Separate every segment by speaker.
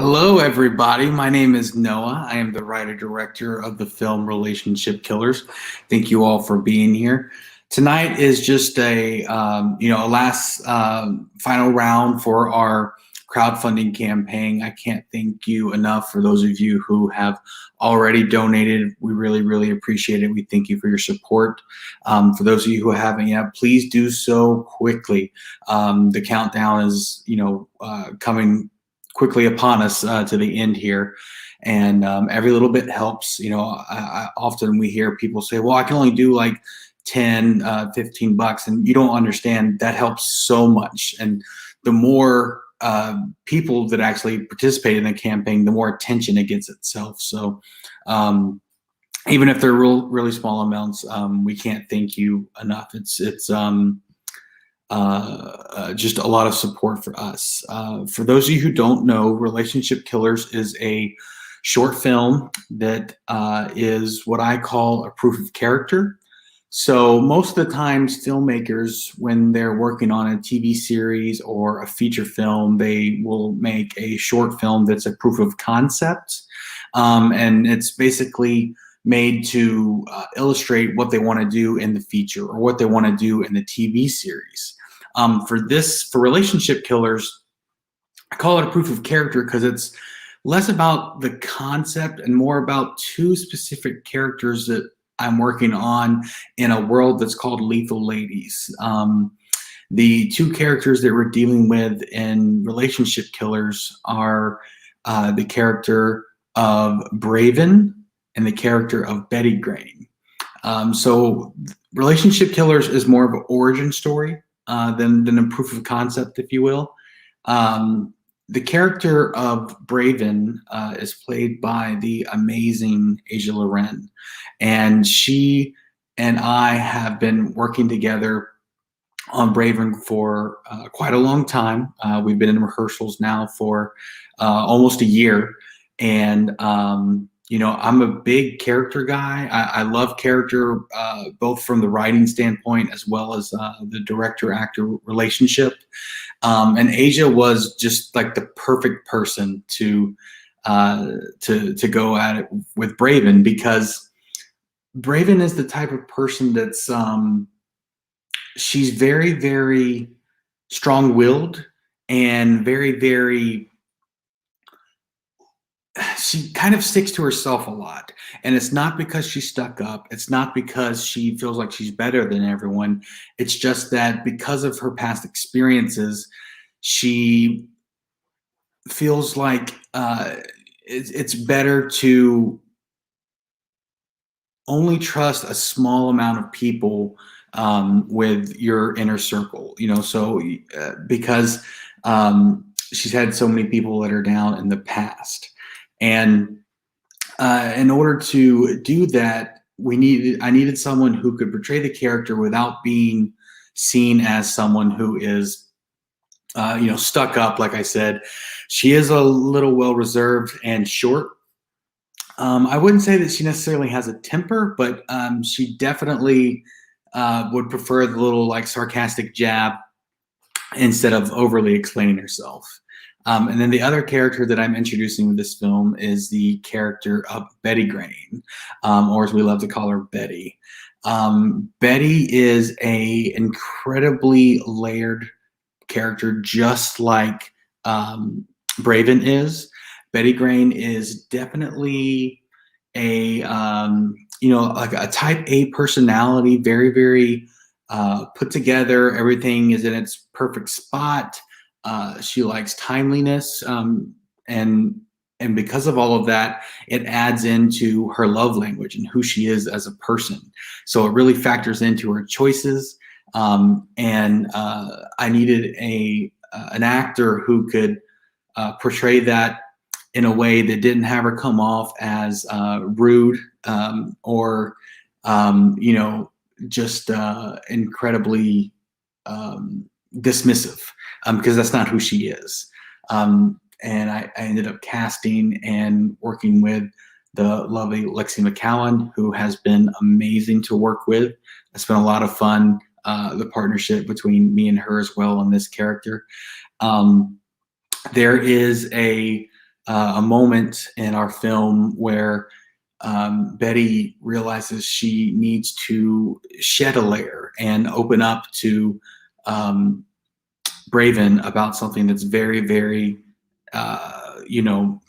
Speaker 1: Hello, everybody. My name is Noah. I am the writer-director of the film Relationship Killers. Thank you all for being here. Tonight is just a last final round for our crowdfunding campaign. I can't thank you enough for those of you who have already donated. We really, really appreciate it. We thank you for your support. For those of you who haven't yet, please do so quickly. The countdown is, coming quickly upon us to the end here. And every little bit helps. Often we hear people say, well, I can only do like 10, $15. And you don't understand that helps so much. And the more people that actually participate in the campaign, the more attention it gets itself. So even if they're really small amounts, we can't thank you enough. It's just a lot of support for us. For those of you who don't know, Relationship Killers is a short film that is what I call a proof of character. So most of the times filmmakers, when they're working on a TV series or a feature film, they will make a short film that's a proof of concept. And it's basically made to illustrate what they want to do in the feature or what they want to do in the TV series. For Relationship Killers, I call it a proof of character because it's less about the concept and more about two specific characters that I'm working on in a world that's called Lethal Ladies. The two characters that we're dealing with in Relationship Killers are the character of Braven and the character of Betty Grain. So Relationship Killers is more of an origin story than a proof of concept, if you will. The character of Braven is played by the amazing Asia Loren, and she and I have been working together on Braven for quite a long time. We've been in rehearsals now for almost a year, and I'm a big character guy. I love character, both from the writing standpoint as well as the director-actor relationship. And Asia was just like the perfect person to go at it with Braven, because Braven is the type of person that's she's very, very strong-willed and very, very. She kind of sticks to herself a lot, and it's not because she's stuck up. It's not because she feels like she's better than everyone. It's just that because of her past experiences, she feels like it's better to only trust a small amount of people with your inner circle. Because she's had so many people let her down in the past. And in order to do that, I needed someone who could portray the character without being seen as someone who is, stuck up. Like I said, she is a little well reserved and short. I wouldn't say that she necessarily has a temper, but she definitely would prefer the little like sarcastic jab instead of overly explaining herself. And then the other character that I'm introducing with this film is the character of Betty Grain, or as we love to call her, Betty. Betty is a incredibly layered character, just like Braven is. Betty Grain is definitely like a type A personality, very, very put together. Everything is in its perfect spot. She likes timeliness, and because of all of that, it adds into her love language and who she is as a person. So it really factors into her choices. And I needed an actor who could portray that in a way that didn't have her come off as rude or just incredibly dismissive. Because that's not who she is. And I ended up casting and working with the lovely Lexi McCowan, who has been amazing to work with. It's been a lot of fun, the partnership between me and her as well on this character. There is a a moment in our film where Betty realizes she needs to shed a layer and open up to Braven about something that's very, very,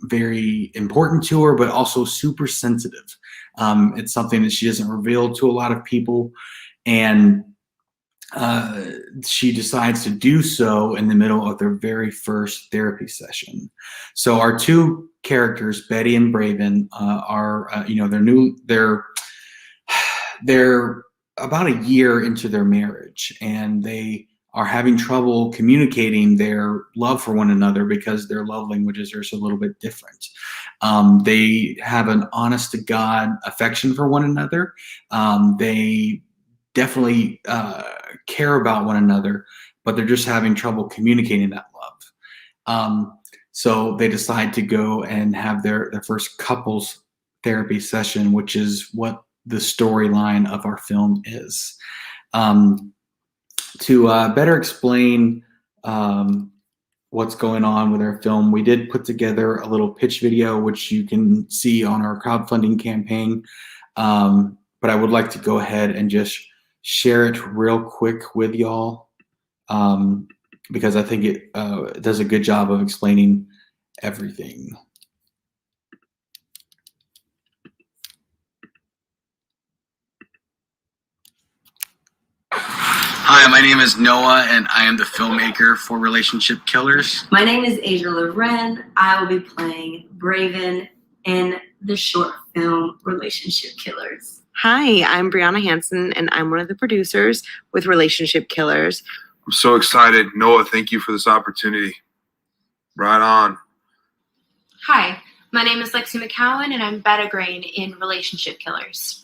Speaker 1: very important to her, but also super sensitive. It's something that she doesn't reveal to a lot of people, and she decides to do so in the middle of their very first therapy session. So our two characters, Betty and Braven, they're about a year into their marriage, and they are having trouble communicating their love for one another because their love languages are a little bit different. They have an honest to God affection for one another. They definitely care about one another, but they're just having trouble communicating that love. So they decide to go and have their first couples therapy session, which is what the storyline of our film is. To better explain what's going on with our film, we did put together a little pitch video, which you can see on our crowdfunding campaign. But I would like to go ahead and just share it real quick with y'all, because I think it does a good job of explaining everything. Hi, my name is Noah, and I am the filmmaker for Relationship Killers.
Speaker 2: My name is Asia Loren. I will be playing Braven in the short film Relationship Killers.
Speaker 3: Hi, I'm Brianna Hansen, and I'm one of the producers with Relationship Killers.
Speaker 4: I'm so excited. Noah, thank you for this opportunity. Right on.
Speaker 5: Hi, my name is Lexi McCowan, and I'm Beta Grain in Relationship Killers.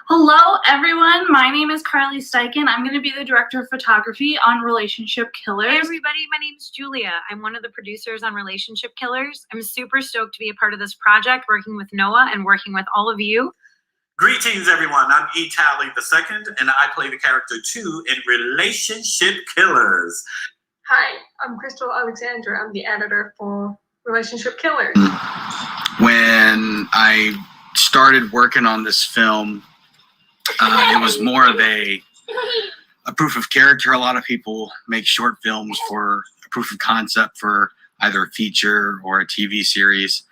Speaker 6: Hello, everyone. My name is Carly Steichen. I'm going to be the director of photography on Relationship Killers.
Speaker 7: Hey, everybody. My name is Julia. I'm one of the producers on Relationship Killers. I'm super stoked to be a part of this project, working with Noah and working with all of you.
Speaker 8: Greetings, everyone. I'm E. Talley II, and I play the character 2 in Relationship Killers.
Speaker 9: Hi, I'm Crystal Alexandra. I'm the editor for Relationship Killers.
Speaker 1: When I started working on this film, it was more of a proof of character. A lot of people make short films for a proof of concept for either a feature or a TV series.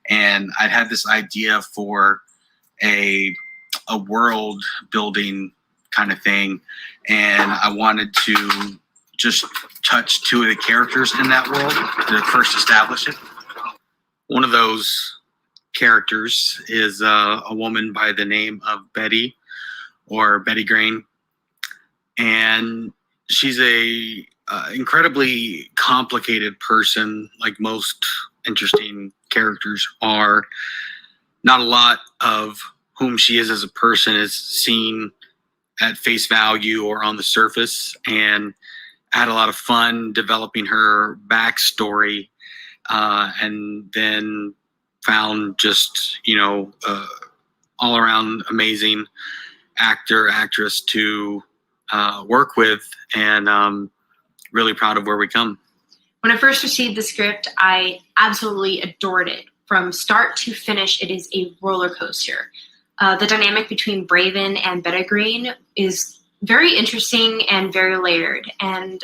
Speaker 1: And I'd had this idea for a world building kind of thing. And I wanted to just touch two of the characters in that world to first establish it. One of those characters is a woman by the name of Betty, or Betty Grain, and she's a incredibly complicated person, like most interesting characters are. Not a lot of whom she is as a person is seen at face value or on the surface, and I had a lot of fun developing her backstory, and then found just, all around amazing actress to work with, and really proud of where we come.
Speaker 5: When I first received the script, I absolutely adored it. From start to finish, it is a roller coaster. The dynamic between Braven and Beta Grain is very interesting and very layered. And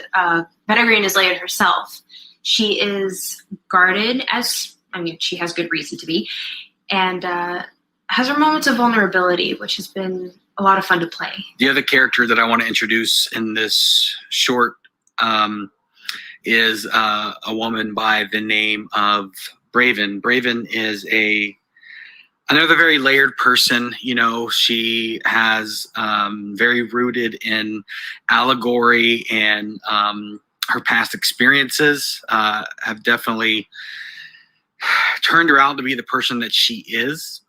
Speaker 5: Beta Grain is layered herself. She is guarded, she has good reason to be, and has her moments of vulnerability, which has been a lot of fun to play.
Speaker 1: The other character that I want to introduce in this short is a woman by the name of Braven. Braven is another very layered person. She has very rooted in allegory, and her past experiences have definitely turned her out to be the person that she is.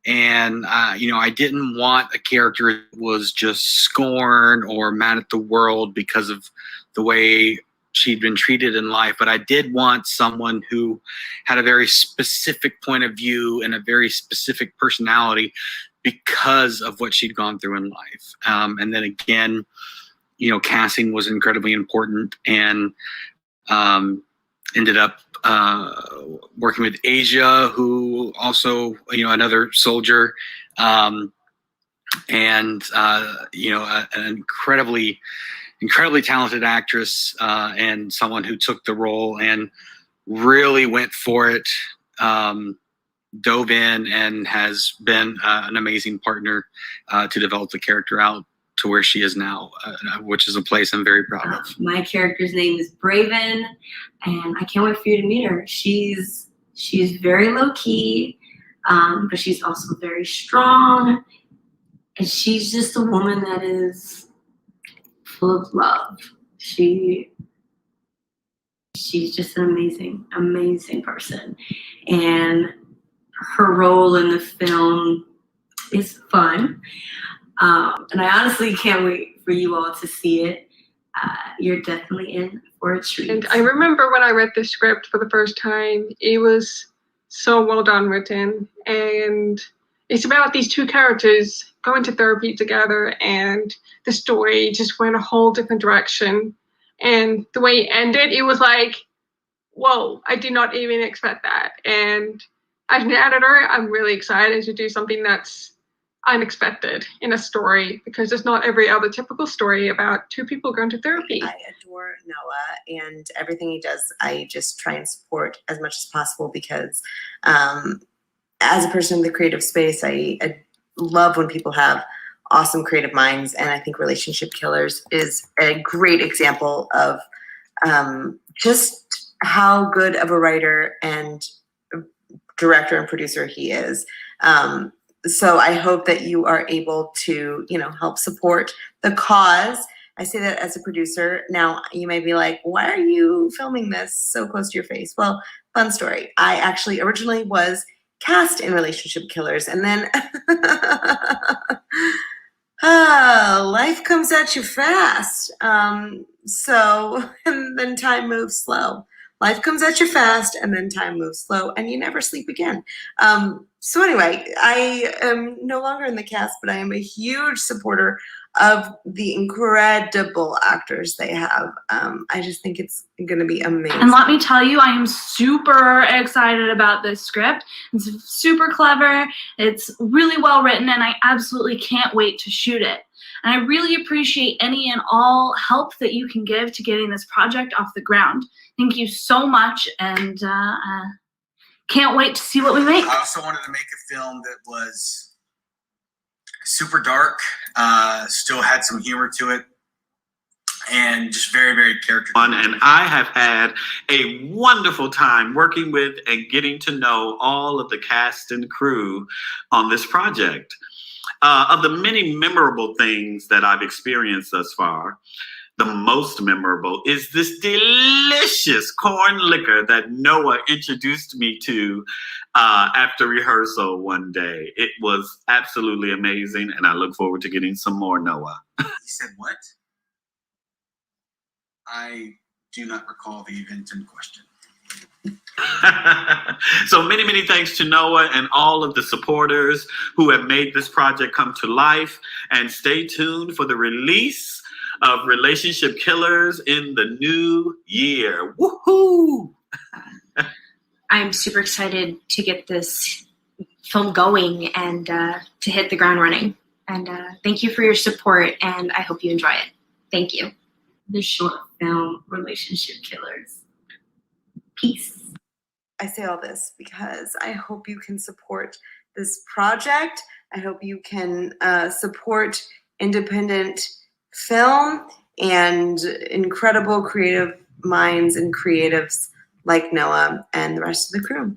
Speaker 1: And, I didn't want a character that was just scorned or mad at the world because of the way she'd been treated in life. But I did want someone who had a very specific point of view and a very specific personality because of what she'd gone through in life. And then again, casting was incredibly important. And
Speaker 10: ended up working with Asia, who also, another soldier, and an incredibly talented actress, and someone who took the role and really went for it, dove in, and has been an amazing partner to develop the character out to where she is now, which is a place I'm very proud of.
Speaker 2: My character's name is Braven, and I can't wait for you to meet her. She's very low key, but she's also very strong, and she's just a woman that is full of love. She's just an amazing person, and her role in the film is fun. And I honestly can't wait for you all to see it. You're definitely in for a treat.
Speaker 9: And I remember when I read the script for the first time, it was so well done written. And it's about these two characters going to therapy together, and the story just went a whole different direction. And the way it ended, it was like, whoa, I did not even expect that. And as an editor, I'm really excited to do something that's unexpected in a story, because it's not every other typical story about two people going to therapy.
Speaker 3: I adore Noah, and everything he does, I just try and support as much as possible, because as a person in the creative space, I love when people have awesome creative minds, and I think Relationship Killers is a great example of just how good of a writer and director and producer he is. So I hope that you are able to, help support the cause. I say that as a producer. Now, you may be like, why are you filming this so close to your face? Well, fun story. I actually originally was cast in Relationship Killers, and then life comes at you fast. And then time moves slow. Life comes at you fast, and then time moves slow, and you never sleep again. So anyway, I am no longer in the cast, but I am a huge supporter of the incredible actors they have. I just think it's going to be amazing.
Speaker 6: And let me tell you, I am super excited about this script. It's super clever. It's really well written, and I absolutely can't wait to shoot it. And I really appreciate any and all help that you can give to getting this project off the ground. Thank you so much, and can't wait to see what we make.
Speaker 10: I also wanted to make a film that was super dark, still had some humor to it, and just very, very character.
Speaker 8: And I have had a wonderful time working with and getting to know all of the cast and crew on this project. Of the many memorable things that I've experienced thus far, the most memorable is this delicious corn liquor that Noah introduced me to after rehearsal one day. It was absolutely amazing, and I look forward to getting some more, Noah.
Speaker 10: You said what? I do not recall the event in question.
Speaker 8: So many thanks to Noah and all of the supporters who have made this project come to life. And stay tuned for the release of Relationship Killers in the new year. Woohoo!
Speaker 5: I'm super excited to get this film going and to hit the ground running. And thank you for your support, and I hope you enjoy it. Thank you.
Speaker 2: The short film Relationship Killers. Peace.
Speaker 3: I say all this because I hope you can support this project. I hope you can support independent film and incredible creative minds and creatives like Noah and the rest of the crew.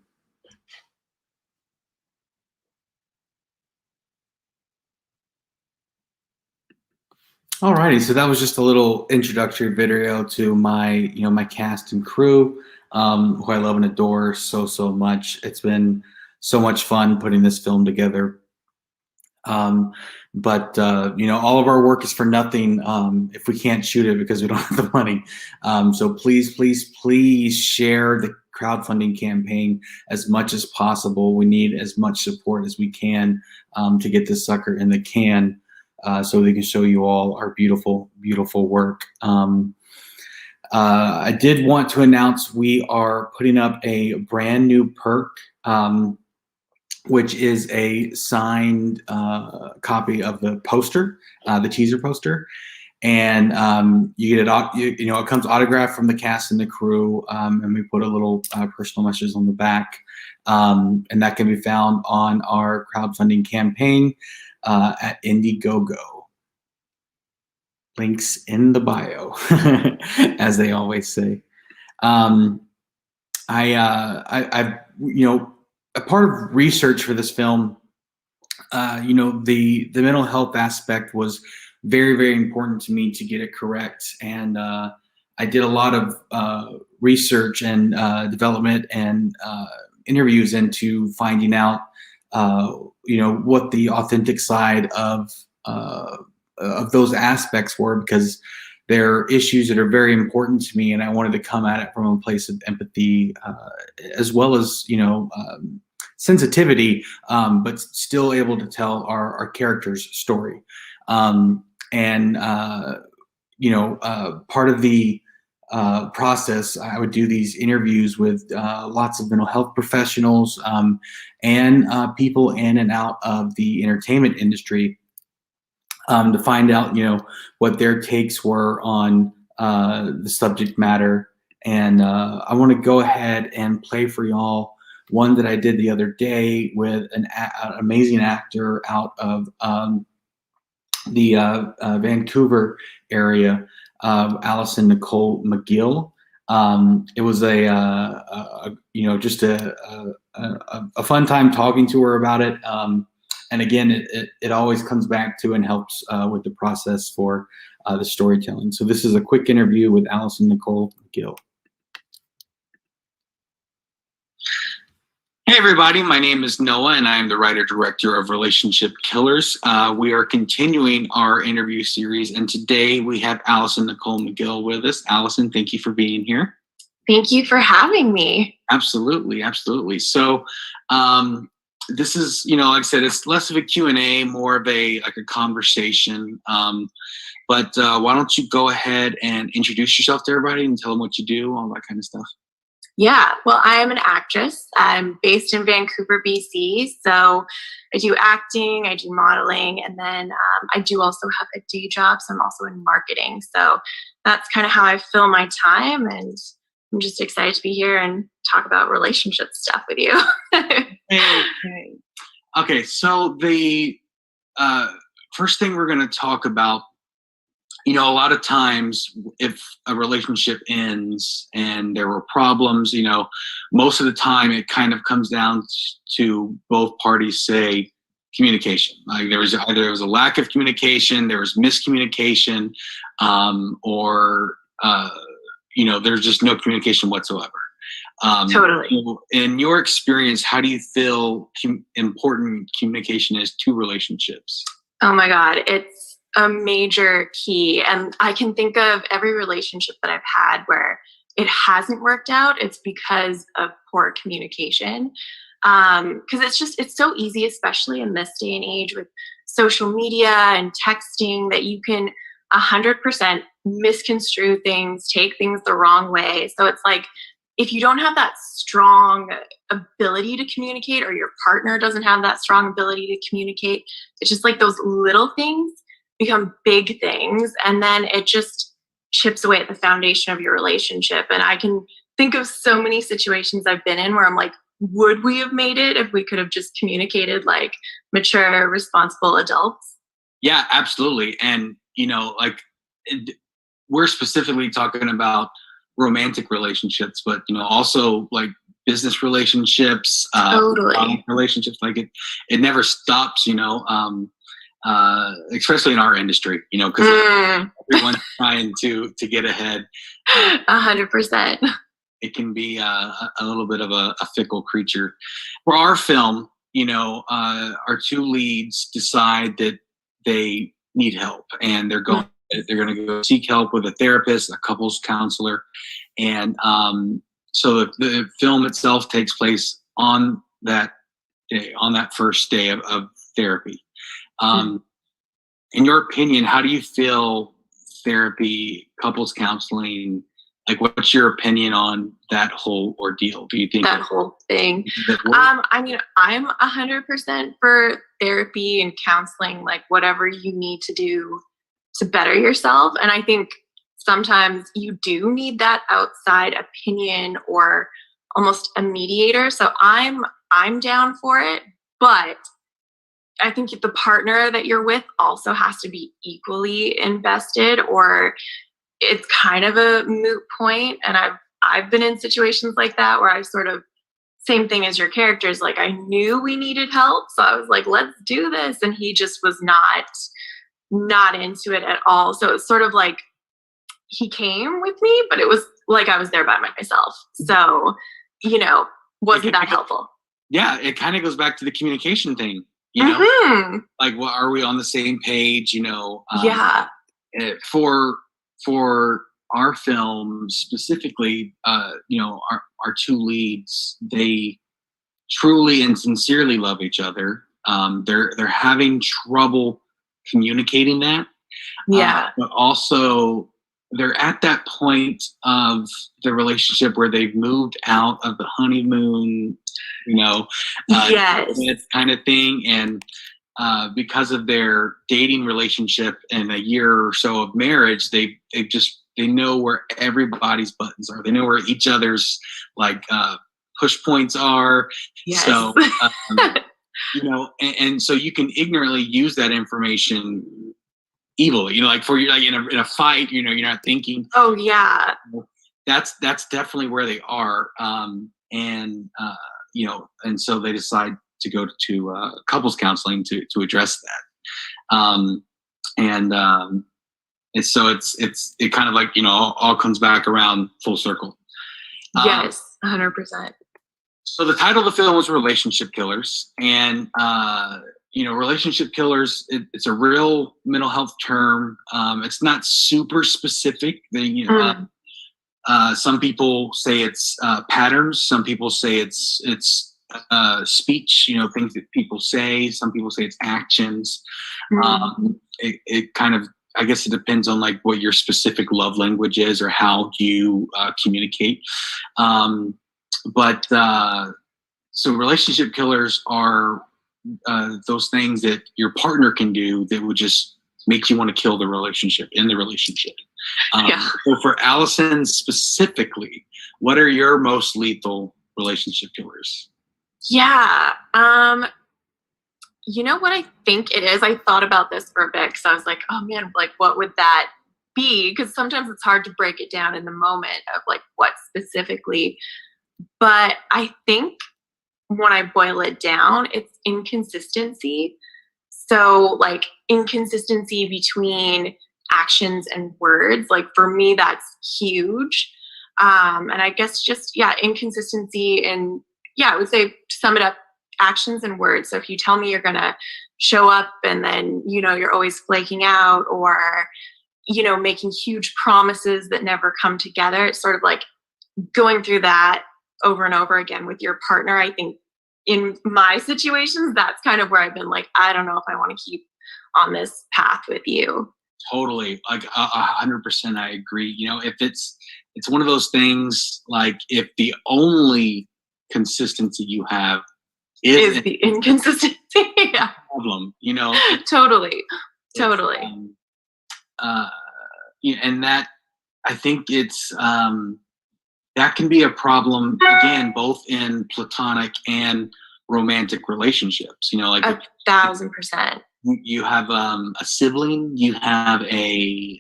Speaker 1: Alrighty, so that was just a little introductory video to my, my cast and crew, who I love and adore so much. It's been so much fun putting this film together. But all of our work is for nothing if we can't shoot it because we don't have the money. So please share the crowdfunding campaign as much as possible. We need as much support as we can to get this sucker in the can. So we can show you all our beautiful work. I did want to announce we are putting up a brand new perk, which is a signed copy of the poster, the teaser poster. And you get it, you know, it comes autographed from the cast and the crew, and we put a little personal message on the back. And that can be found on our crowdfunding campaign at Indiegogo. Links in the bio, as they always say. I've, you know, a part of research for this film, you know, the mental health aspect was very, very important to me to get it correct. And I did a lot of research and development and interviews into finding out, you know, what the authentic side of those aspects were, because they're issues that are very important to me, and I wanted to come at it from a place of empathy, as well as, you know, sensitivity, but still able to tell our character's story. And you know, part of the process, I would do these interviews with lots of mental health professionals and people in and out of the entertainment industry, to find out, you know, what their takes were on the subject matter. And I want to go ahead and play for y'all one that I did the other day with an amazing actor out of the Vancouver area, Allison Nicole McGill. It was you know, just a fun time talking to her about it. And again, it always comes back to and helps with the process for the storytelling. So this is a quick interview with Allison Nicole McGill.
Speaker 10: Hey everybody, my name is Noah and I am the writer-director of Relationship Killers. We are continuing our interview series, and today we have Allison Nicole McGill with us. Allison, thank you for being here.
Speaker 11: Thank you for having me.
Speaker 10: Absolutely, absolutely. So this is, you know, like I said, it's less of a Q&A, more of a conversation. But why don't you go ahead and introduce yourself to everybody and tell them what you do, all that kind of stuff.
Speaker 11: Yeah, well, I am an actress. I'm based in Vancouver, BC. So I do acting, I do modeling, and then I do also have a day job. So I'm also in marketing. So that's kind of how I fill my time. And I'm just excited to be here and talk about relationship stuff with you.
Speaker 10: Okay, so the first thing we're going to talk about, you know, a lot of times if a relationship ends and there were problems, you know, most of the time it kind of comes down to both parties say communication. Like there was a lack of communication, there was miscommunication, or, you know, there's just no communication whatsoever.
Speaker 11: Totally.
Speaker 10: So in your experience, how do you feel important communication is to relationships?
Speaker 11: Oh my God, it's a major key. And I can think of every relationship that I've had where it hasn't worked out. It's because of poor communication. Because it's so easy, especially in this day and age with social media and texting, that you can 100% misconstrue things, take things the wrong way. So it's like, if you don't have that strong ability to communicate, or your partner doesn't have that strong ability to communicate, it's just like those little things become big things, and then it just chips away at the foundation of your relationship. And I can think of so many situations I've been in where I'm like, would we have made it if we could have just communicated like mature, responsible adults?
Speaker 10: Yeah, absolutely. And, you know, like we're specifically talking about romantic relationships, but, you know, also like business relationships,
Speaker 11: Totally.
Speaker 10: relationships, like it never stops, you know, especially in our industry, you know, because everyone's trying to get ahead.
Speaker 11: 100%.
Speaker 10: It can be a little bit of a fickle creature. For our film, you know, our two leads decide that they need help, and they're going to go seek help with a therapist, a couples counselor, and so the film itself takes place on that day, on that first day of therapy. In your opinion, how do you feel therapy, couples counseling Like, what's your opinion on that whole ordeal? Do you think
Speaker 11: That whole thing.
Speaker 10: that works?
Speaker 11: I mean, I'm 100% for therapy and counseling, like whatever you need to do to better yourself. And I think sometimes you do need that outside opinion or almost a mediator. So I'm down for it, but I think the partner that you're with also has to be equally invested, or it's kind of a moot point. And I've been in situations like that where I've sort of, same thing as your characters, like I knew we needed help, so I was like, let's do this, and he just was not into it at all. So it's sort of like he came with me, but it was like I was there by myself. So, wasn't that helpful.
Speaker 10: Yeah, it kind of goes back to the communication thing. Like, well, are we on the same page?
Speaker 11: Yeah.
Speaker 10: For our film specifically, our two leads, they truly and sincerely love each other. They're having trouble communicating that.
Speaker 11: Yeah.
Speaker 10: But also, they're at that point of the relationship where they've moved out of the honeymoon,
Speaker 11: Yes.
Speaker 10: kind of thing, and because of their dating relationship and a year or so of marriage, they know where everybody's buttons are. They know where each other's push points are.
Speaker 11: Yes.
Speaker 10: So and so you can ignorantly use that information evilly. Like for you, like in a fight, you're not thinking.
Speaker 11: Oh yeah.
Speaker 10: That's definitely where they are. And so they decide to go to couples counseling to address that. And so it kind of like, all comes back around full circle.
Speaker 11: Yes, 100%.
Speaker 10: So the title of the film was Relationship Killers, and relationship killers, it's a real mental health term. It's not super specific. Some people say it's patterns. Some people say it's speech, things that people say. Some people say it's actions. It kind of, I guess it depends on like what your specific love language is or how you communicate. So relationship killers are those things that your partner can do that would just make you want to kill the relationship. So for Allison specifically, what are your most lethal relationship killers?
Speaker 11: Yeah. You know what I think it is? I thought about this for a bit because I was like, oh man, like what would that be? Because sometimes it's hard to break it down in the moment of like what specifically. But I think when I boil it down, it's inconsistency. So like inconsistency between actions and words, like for me, that's huge. And I guess just, inconsistency and I would say to sum it up, actions and words. So if you tell me you're going to show up and then, you're always flaking out or, making huge promises that never come together, it's sort of like going through that over and over again with your partner. I think in my situations, that's kind of where I've been like, I don't know if I want to keep on this path with you.
Speaker 10: Totally. Like 100% I agree. If it's one of those things, like if the only consistency you have
Speaker 11: is the inconsistency. Yeah.
Speaker 10: Problem,
Speaker 11: Totally.
Speaker 10: And that, I think it's, that can be a problem again, both in platonic and romantic relationships, like
Speaker 11: 1,000%.
Speaker 10: You have a sibling, you have a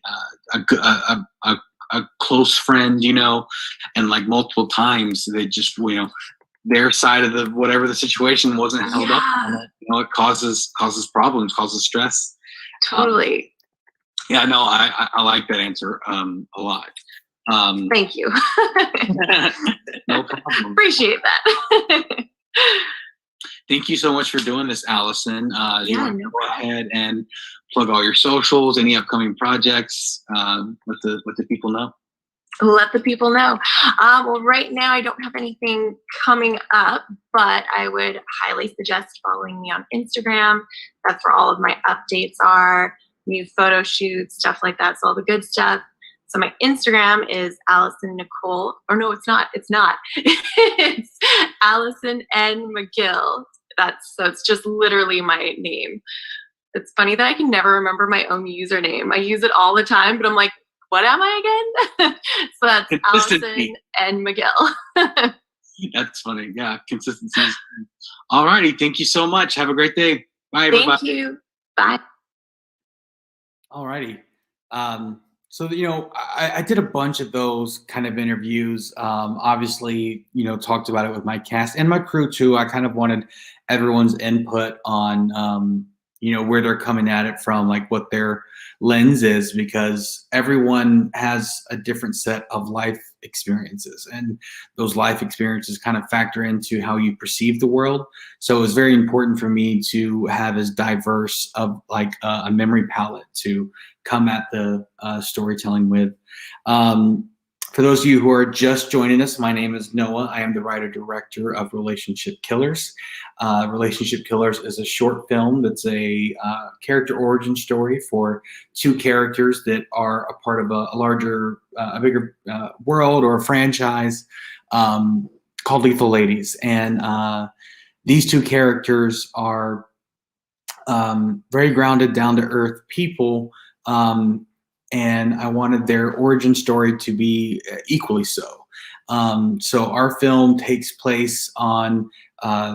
Speaker 10: close friend, and like multiple times they just, their side of the whatever the situation wasn't held up. It causes problems, causes stress.
Speaker 11: Totally.
Speaker 10: I like that answer a lot.
Speaker 11: Thank you.
Speaker 10: No problem.
Speaker 11: Appreciate that.
Speaker 10: Thank you so much for doing this, Allison. You want to
Speaker 11: no
Speaker 10: go ahead and plug all your socials, any upcoming projects, let the people know.
Speaker 11: Let the people know. Well, right now I don't have anything coming up, but I would highly suggest following me on Instagram. That's where all of my updates are, new photo shoots, stuff like that. So all the good stuff. So my Instagram is Allison Nicole, or no, it's not. It's not. It's Allison N. McGill. So it's just literally my name. It's funny that I can never remember my own username. I use it all the time, but I'm like, what am I again? So that's
Speaker 10: Consistency.
Speaker 11: Allison N. McGill.
Speaker 10: That's funny. Yeah, consistency. All righty. Thank you so much. Have a great day. Bye, everybody.
Speaker 11: Thank you. Bye.
Speaker 1: All righty. So, I did a bunch of those kind of interviews. Obviously, talked about it with my cast and my crew too. I kind of wanted everyone's input on, where they're coming at it from, like what their lens is, because everyone has a different set of life experiences, and those life experiences kind of factor into how you perceive the world. So it was very important for me to have as diverse of like a memory palette to come at the storytelling with. For those of you who are just joining us, my name is Noah. I am the writer-director of Relationship Killers. Relationship Killers is a short film that's a character origin story for two characters that are a part of a larger, a bigger world or a franchise called Lethal Ladies. And these two characters are very grounded, down-to-earth people, and I wanted their origin story to be equally so. So our film takes place on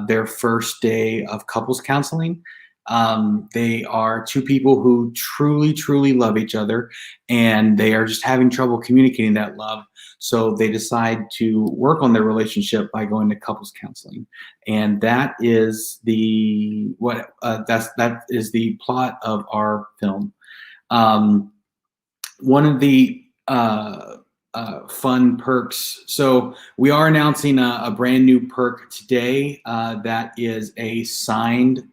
Speaker 1: their first day of couples counseling. They are two people who truly, truly love each other, and they are just having trouble communicating that love. So they decide to work on their relationship by going to couples counseling, and that is the that is the plot of our film. One of the fun perks. So we are announcing a brand new perk today that is a signed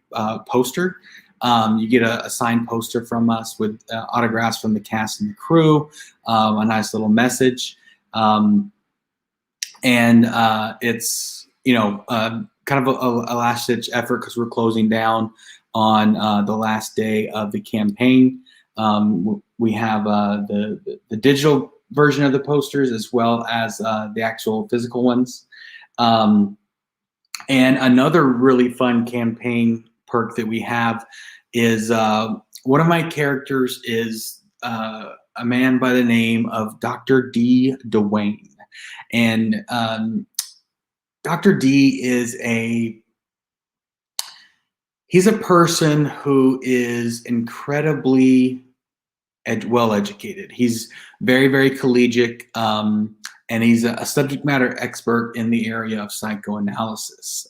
Speaker 1: poster. You get a signed poster from us with autographs from the cast and the crew, a nice little message. And it's, kind of a last-ditch effort because we're closing down on the last day of the campaign. We have the digital version of the posters as well as the actual physical ones. And another really fun campaign perk that we have is one of my characters is a man by the name of Dr. D. Dwayne. And Dr. D is he's a person who is incredibly well educated. He's very, very collegiate, and he's a subject matter expert in the area of psychoanalysis.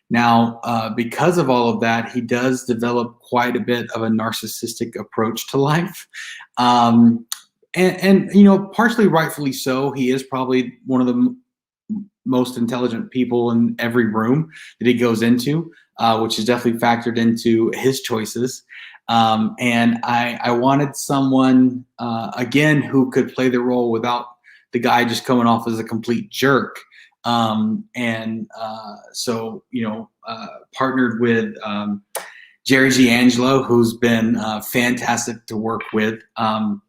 Speaker 1: Now, because of all of that, he does develop quite a bit of a narcissistic approach to life. And partially rightfully so. He is probably one of the most intelligent people in every room that he goes into, which is definitely factored into his choices. And I wanted someone, again, who could play the role without the guy just coming off as a complete jerk. So, partnered with Jerry Giangelo, who's been fantastic to work with. For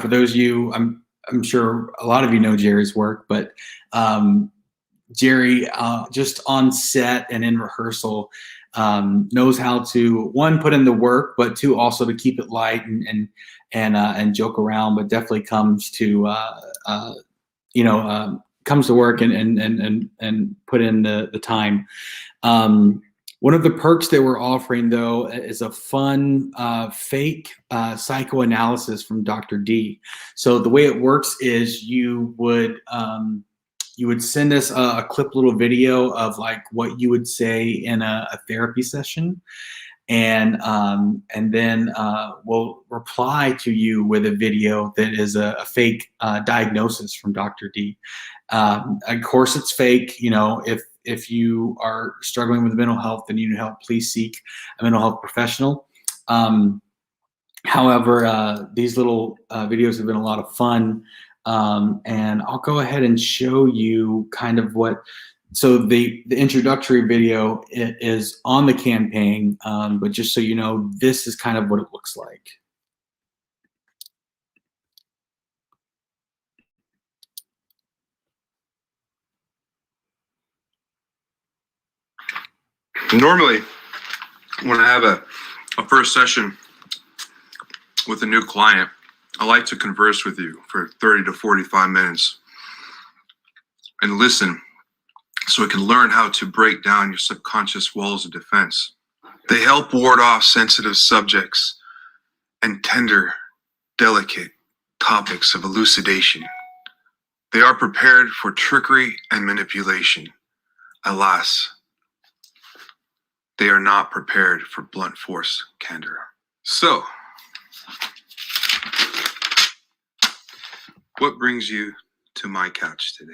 Speaker 1: those of you, I'm sure a lot of you know Jerry's work, but Jerry, just on set and in rehearsal, knows how to, one, put in the work, but two, also to keep it light and joke around, but definitely comes to comes to work and put in the time. One of the perks that we're offering, though, is a fun fake psychoanalysis from Dr. D. So the way it works is you would send us a clip little video of like what you would say in a therapy session. And then we'll reply to you with a video that is a fake diagnosis from Dr. D. Of course, it's fake. If you are struggling with mental health and you need help, please seek a mental health professional. However, these little videos have been a lot of fun. And I'll go ahead and show you kind of what. So the introductory video is on the campaign, but just so you know, this is kind of what it looks like.
Speaker 4: Normally, when I have a first session with a new client, I like to converse with you for 30 to 45 minutes and listen so it can learn how to break down your subconscious walls of defense. They help ward off sensitive subjects and tender, delicate topics of elucidation. They are prepared for trickery and manipulation. Alas, they are not prepared for blunt force candor. So, what brings you to my couch today?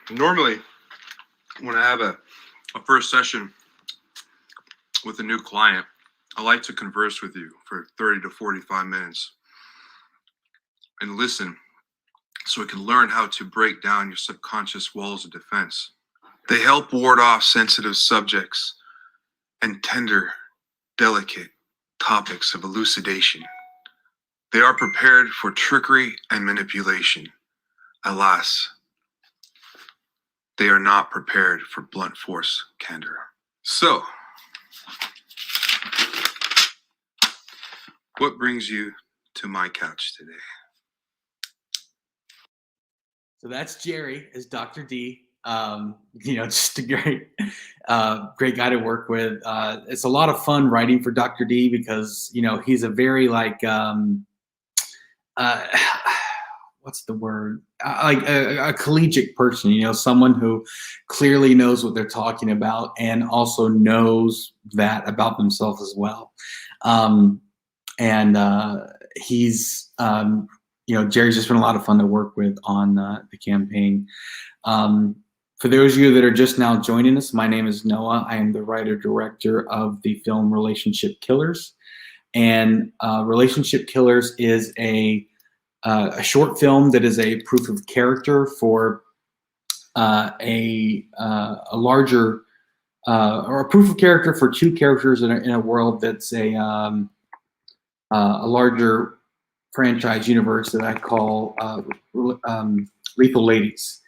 Speaker 4: Normally, when I have a first session with a new client, I like to converse with you for 30 to 45 minutes and listen so it can learn how to break down your subconscious walls of defense. They help ward off sensitive subjects and tender, delicate topics of elucidation. They are prepared for trickery and manipulation. Alas, they are not prepared for blunt force candor. So, what brings you to my couch today?
Speaker 1: So that's Jerry as Dr. D. Just a great guy to work with. It's a lot of fun writing for Dr. D because, he's a very what's the word? A collegiate person, someone who clearly knows what they're talking about and also knows that about themselves as well. He's, Jerry's just been a lot of fun to work with on the campaign. For those of you that are just now joining us, my name is Noah. I am the writer-director of the film Relationship Killers. And Relationship Killers is a short film that is a proof of character for a larger, or a proof of character for two characters in a world that's a larger franchise universe that I call Lethal Ladies.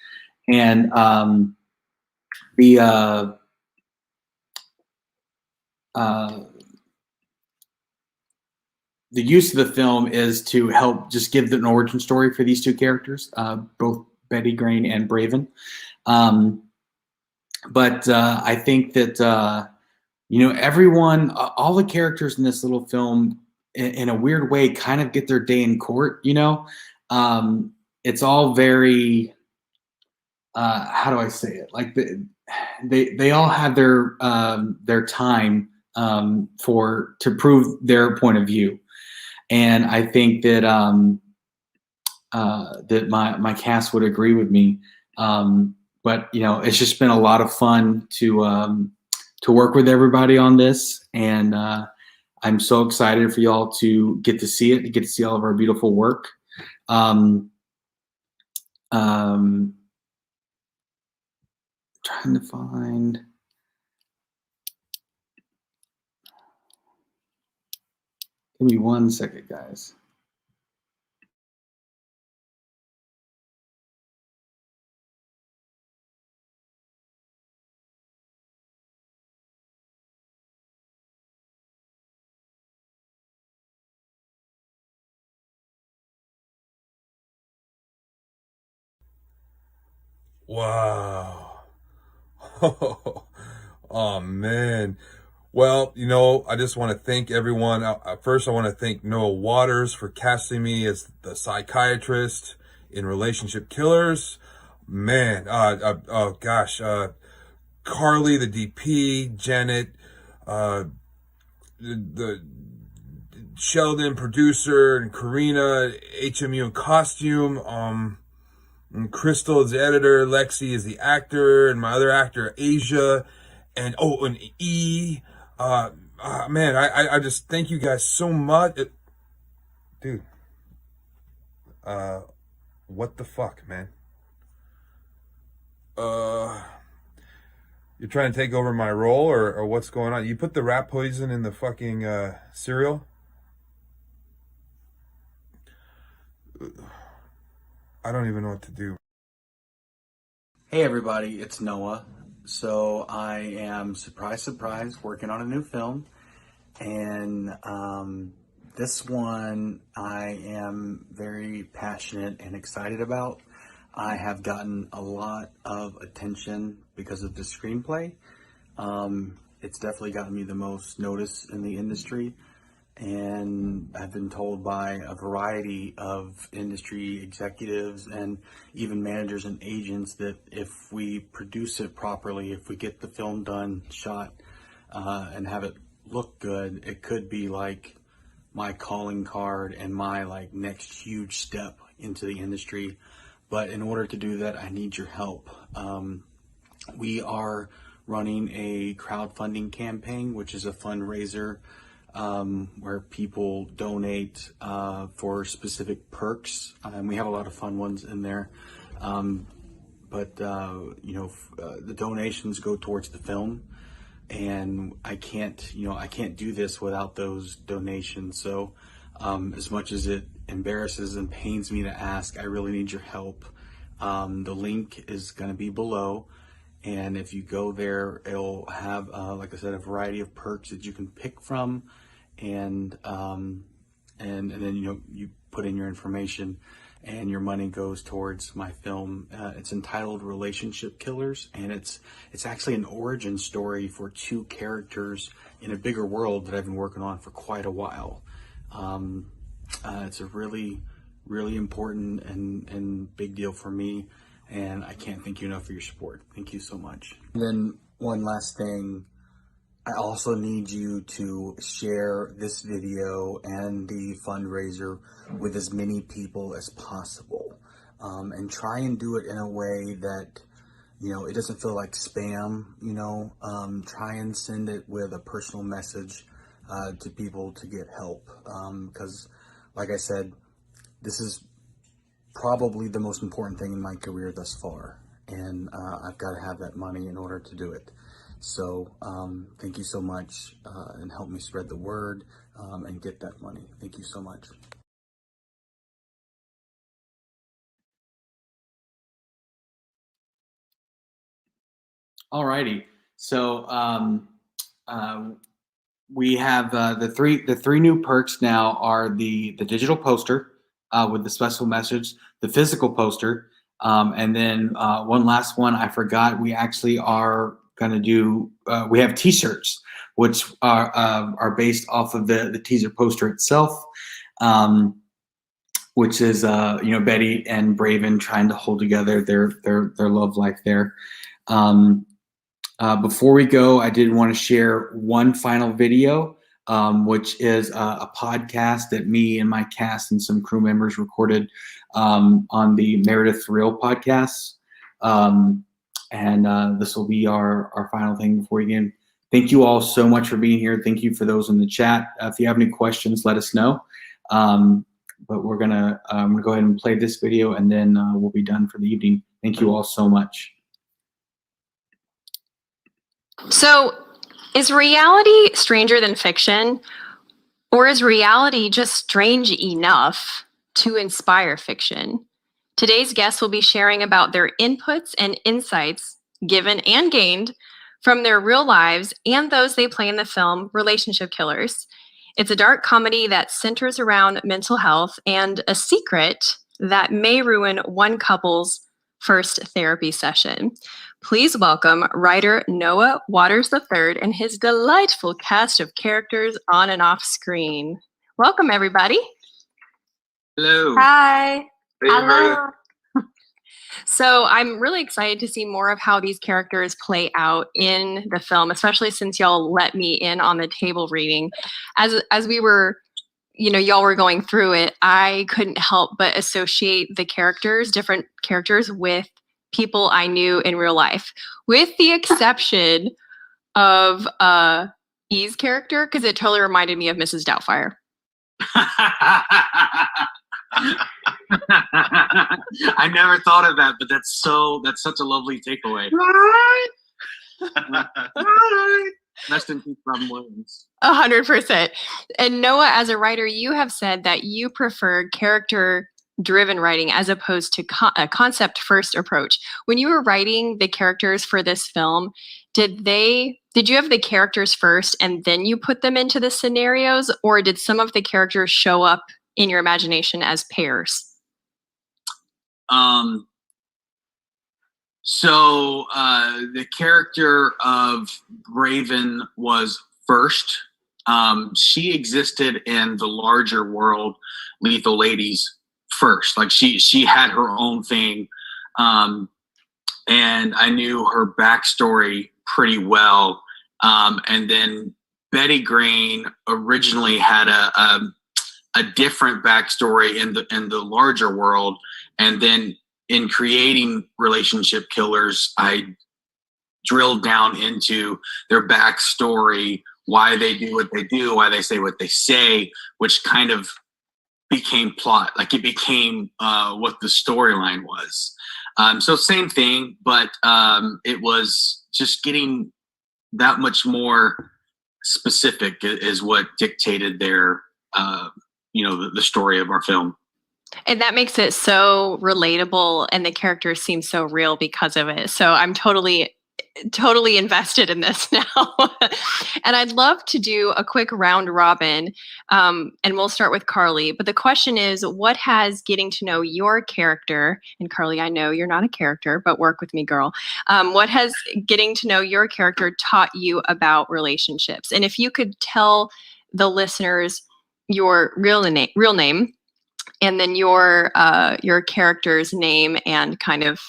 Speaker 1: And the use of the film is to help just give an origin story for these two characters, both Betty Green and Braven. But I think that, everyone, all the characters in this little film, in a weird way, kind of get their day in court, It's all very, how do I say it? Like they all have their time to prove their point of view. And I think that that my cast would agree with me. But it's just been a lot of fun to work with everybody on this, and I'm so excited for y'all to get to see it, to get to see all of our beautiful work. Trying to find. Give me 1 second, guys.
Speaker 12: Wow. Oh, man. Well, I just want to thank everyone. First, I want to thank Noah Waters for casting me as the psychiatrist in Relationship Killers. Man, gosh, Carly, the DP, Janet, the Sheldon, producer, and Karina, HMU in costume, and Crystal is the editor, Lexi is the actor, and my other actor, Asia, and E. Man, I just thank you guys so much. Dude, what the fuck, man? You're trying to take over my role, or what's going on? You put the rat poison in the fucking cereal? I don't even know what to do.
Speaker 1: Hey everybody, it's Noah. So I am, surprise, working on a new film. And this one I am very passionate and excited about. I have gotten a lot of attention because of the screenplay. It's definitely gotten me the most notice in the industry. And I've been told by a variety of industry executives and even managers and agents that if we produce it properly, if we get the film done, shot, and have it look good, it could be like my calling card and my like next huge step into the industry. But in order to do that, I need your help. We are running a crowdfunding campaign, which is a fundraiser where people donate for specific perks, and we have a lot of fun ones in there. But the donations go towards the film, and I can't do this without those donations. So as much as it embarrasses and pains me to ask, I really need your help. The link is going to be below. And if you go there, it'll have, like I said, a variety of perks that you can pick from, and then you put in your information, and your money goes towards my film. It's entitled Relationship Killers, and it's actually an origin story for two characters in a bigger world that I've been working on for quite a while. It's a really, really important and big deal for me. And I can't thank you enough for your support. Thank you so much. And then one last thing, I also need you to share this video and the fundraiser with as many people as possible. And try and do it in a way that, it doesn't feel like spam, try and send it with a personal message to people to get help. Because like I said, this is probably the most important thing in my career thus far, and I've got to have that money in order to do it. So thank you so much, and help me spread the word and get that money. Thank you so much. Alrighty, so we have the three new perks now are the digital poster with the special message, the physical poster, and then one last one I forgot. We actually are going to do. We have T-shirts, which are based off of the teaser poster itself, which is Betty and Braven trying to hold together their love life there. Before we go, I did want to share one final video, which is a podcast that me and my cast and some crew members recorded on the Meredith Real podcast. And this will be our final thing before we begin. Thank you all so much for being here. Thank you for those in the chat. If you have any questions, let us know. But we're going to go ahead and play this video, and then we'll be done for the evening. Thank you all so much.
Speaker 11: So, is reality stranger than fiction, or is reality just strange enough to inspire fiction? Today's guests will be sharing about their inputs and insights given and gained from their real lives and those they play in the film Relationship Killers. It's a dark comedy that centers around mental health and a secret that may ruin one couple's first therapy session. Please welcome writer Noah Waters III and his delightful cast of characters on and off screen. Welcome, everybody.
Speaker 10: Hello.
Speaker 11: Hi.
Speaker 4: Hello.
Speaker 11: So I'm really excited to see more of how these characters play out in the film, especially since y'all let me in on the table reading. As we were, y'all were going through it, I couldn't help but associate the characters, different characters, with people I knew in real life, with the exception of E's character, because it totally reminded me of Mrs. Doubtfire.
Speaker 10: I never thought of that, but that's such a lovely takeaway. Rest in peace, Robin Williams.
Speaker 11: 100%. And Noah, as a writer, you have said that you prefer character driven writing as opposed to a concept first approach. When you were writing the characters for this film, did you have the characters first and then you put them into the scenarios, or did some of the characters show up in your imagination as pairs?
Speaker 10: So the character of Raven was first. She existed in the larger world, Lethal Ladies, first. Like she had her own thing, and I knew her backstory pretty well. And then Betty Green originally had a different backstory in the larger world, and then in creating Relationship Killers, I drilled down into their backstory, why they do what they do, why they say what they say, which kind of became plot. Like it became what the storyline was. So same thing, but it was just getting that much more specific is what dictated their, the story of our film.
Speaker 11: And that makes it so relatable, and the characters seem so real because of it. So I'm totally invested in this now. And I'd love to do a quick round robin, and we'll start with Carly. But the question is, what has getting to know your character, and Carly, I know you're not a character, but work with me, girl. What has getting to know your character taught you about relationships? And if you could tell the listeners your real name, and then your character's name and kind of,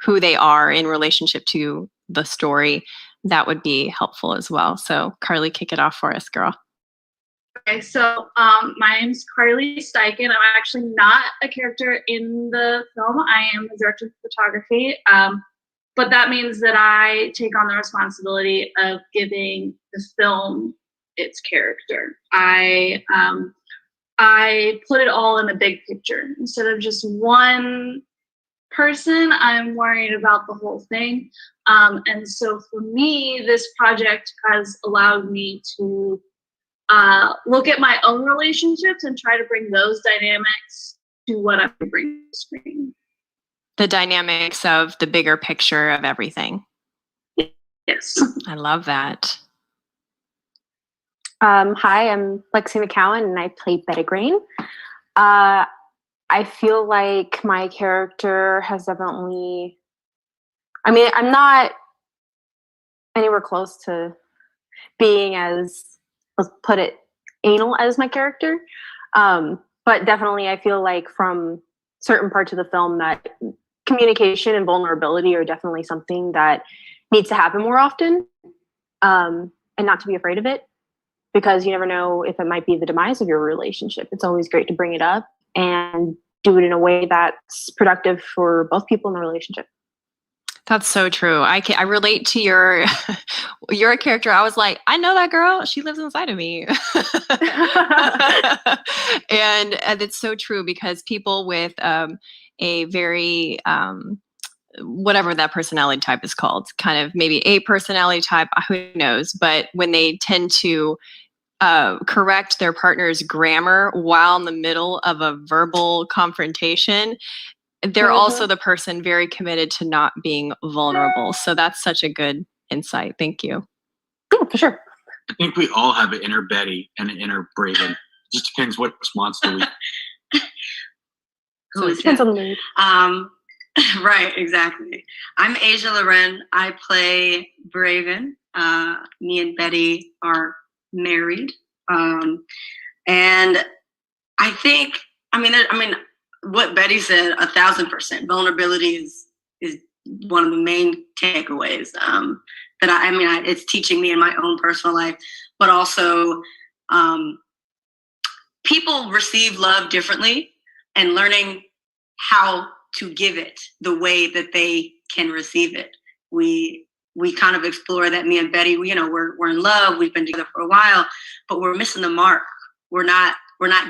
Speaker 11: who they are in relationship to the story, that would be helpful as well. So Carly, kick it off for us, girl.
Speaker 6: Okay, so my name's Carly Steichen. I'm actually not a character in the film. I am the director of photography, but that means that I take on the responsibility of giving the film its character. I put it all in the big picture. Instead of just one person, I'm worried about the whole thing. And so for me, this project has allowed me to look at my own relationships and try to bring those dynamics to what I bring to the screen.
Speaker 11: The dynamics of the bigger picture of everything.
Speaker 6: Yes.
Speaker 11: I love that.
Speaker 13: Hi, I'm Lexi McCowan, and I play Betty Green. I feel like my character has definitely... I'm not anywhere close to being as, let's put it, anal as my character. But definitely I feel like from certain parts of the film that communication and vulnerability are definitely something that needs to happen more often, and not to be afraid of it. Because you never know if it might be the demise of your relationship. It's always great to bring it up and do it in a way that's productive for both people in the relationship.
Speaker 11: That's so true. I relate to your character. I was like, I know that girl. She lives inside of me. and it's so true, because people with a very whatever that personality type is called, kind of maybe a personality type, who knows, but when they tend to correct their partner's grammar while in the middle of a verbal confrontation, they're also the person very committed to not being vulnerable. So that's such a good insight. Thank you.
Speaker 13: Yeah, for sure.
Speaker 10: I think we all have an inner Betty and an inner Braden. It just depends what monster we.
Speaker 2: Who is
Speaker 13: Depends on the mood.
Speaker 2: Right, exactly. I'm Asia Loren. I play Braven. Me and Betty are married. And I think, what Betty said, 1,000%. Vulnerability is one of the main takeaways that it's teaching me in my own personal life, but also people receive love differently, and learning how to give it the way that they can receive it. We kind of explore that. Me and Betty, we're in love. We've been together for a while, but we're missing the mark. We're not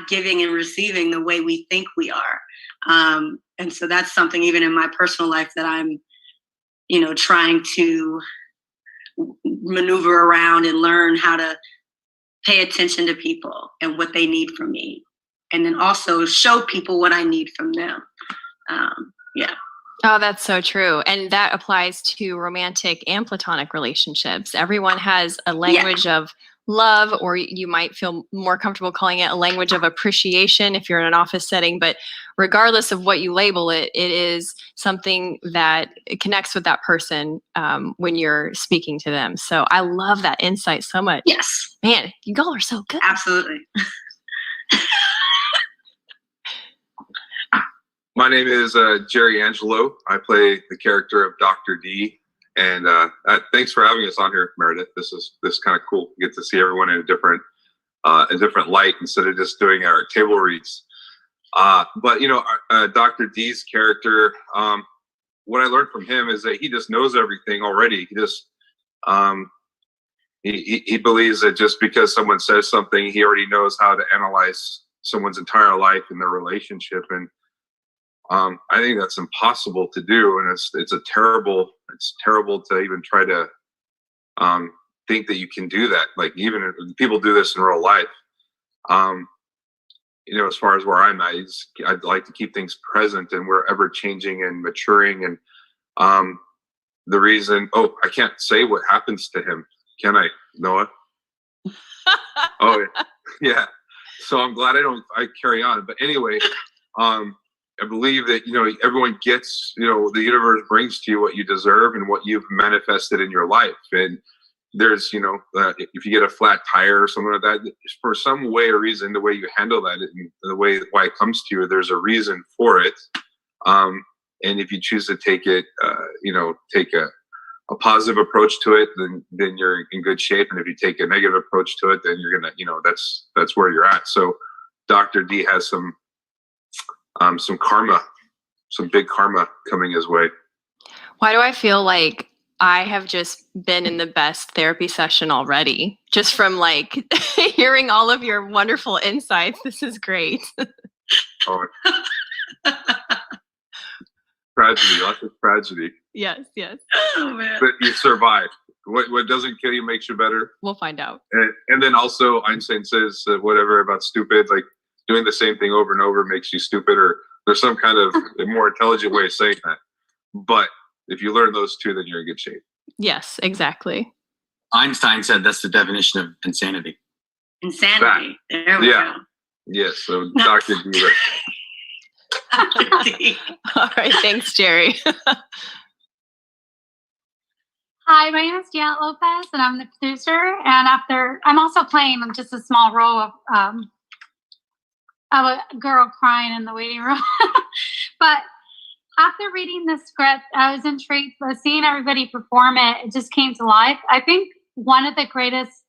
Speaker 2: giving and receiving the way we think we are. And so that's something even in my personal life that I'm, trying to maneuver around and learn how to pay attention to people and what they need from me.
Speaker 14: and then also show people what I need from them. Yeah.
Speaker 11: Oh, that's so true. And that applies to romantic and platonic relationships. Everyone has a language of love, or you might feel more comfortable calling it a language of appreciation if you're in an office setting. But regardless of what you label it, it is something that connects with that person when you're speaking to them. So I love that insight so much.
Speaker 14: Yes.
Speaker 11: Man, you all are so good.
Speaker 14: Absolutely.
Speaker 4: My name is Jerry Angelo. I play the character of Dr. D. And thanks for having us on here, Meredith. This is kind of cool. We get to see everyone in a different light instead of just doing our table reads. But Dr. D's character, what I learned from him is that he just knows everything already. He just he believes that just because someone says something, he already knows how to analyze someone's entire life and their relationship. And I think that's impossible to do, and it's terrible to even try to think that you can do that. Like, even if people do this in real life, as far as where I'm at, I'd like to keep things present, and we're ever changing and maturing. And the reason, I can't say what happens to him, can I, Noah? Oh yeah. So I'm glad I carry on. But anyway, I believe that, everyone gets, the universe brings to you what you deserve and what you've manifested in your life. And there's, if you get a flat tire or something like that, for some way or reason, the way you handle that and the way why it comes to you, there's a reason for it. And if you choose to take it, take a positive approach to it, then you're in good shape. And if you take a negative approach to it, then you're gonna, that's where you're at. So Dr. D has some karma, some big karma coming his way.
Speaker 11: Why do I feel like I have just been in the best therapy session already? Just from hearing all of your wonderful insights. This is great.
Speaker 4: Oh. Tragedy, lots of tragedy.
Speaker 11: Yes.
Speaker 14: Oh, man.
Speaker 4: But you survive. What doesn't kill you makes you better.
Speaker 11: We'll find out.
Speaker 4: And then also Einstein says whatever about stupid, like doing the same thing over and over makes you stupid, or there's some kind of a more intelligent way of saying that. But if you learn those two, then you're in good shape.
Speaker 11: Yes, exactly.
Speaker 10: Einstein said that's the definition of insanity.
Speaker 14: Insanity. There we go.
Speaker 4: Yes, so Dr. D.
Speaker 11: All right, thanks, Jerry.
Speaker 15: Hi, my name is Janet Lopez, and I'm the producer. And I'm also playing just a small role of a girl crying in the waiting room. But after reading the script, I was intrigued by seeing everybody perform it. It just came to life. I think one of the greatest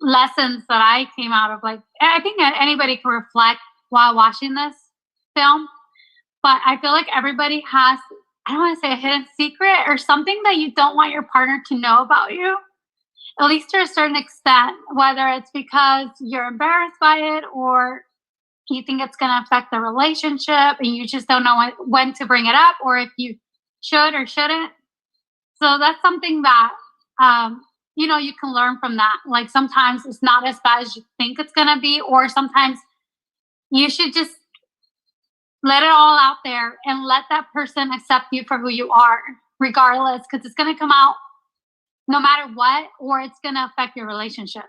Speaker 15: lessons that I came out of, I think anybody can reflect while watching this film, but I feel like everybody has, I don't want to say a hidden secret or something that you don't want your partner to know about you, at least to a certain extent, whether it's because you're embarrassed by it or you think it's going to affect the relationship and you just don't know when to bring it up, or if you should or shouldn't. So that's something that, you can learn from that. Like, sometimes it's not as bad as you think it's going to be, or sometimes you should just let it all out there and let that person accept you for who you are, regardless, because it's going to come out no matter what, or it's going to affect your relationship.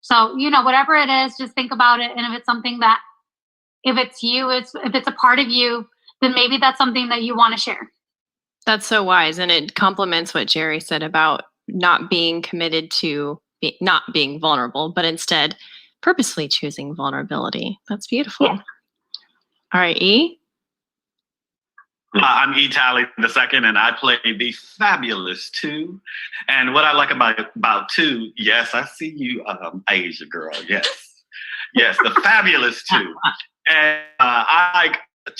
Speaker 15: So, whatever it is, just think about it. And if it's something that, if it's you, if it's a part of you, then maybe that's something that you want to share.
Speaker 11: That's so wise. And it complements what Jerry said about not being committed to not being vulnerable, but instead purposely choosing vulnerability. That's beautiful. Yeah. All right, E?
Speaker 8: I'm E. Talley II, and I play the fabulous Two. And what I like about Two, yes, I see you, Asia girl, yes. Yes, the fabulous Two. And I like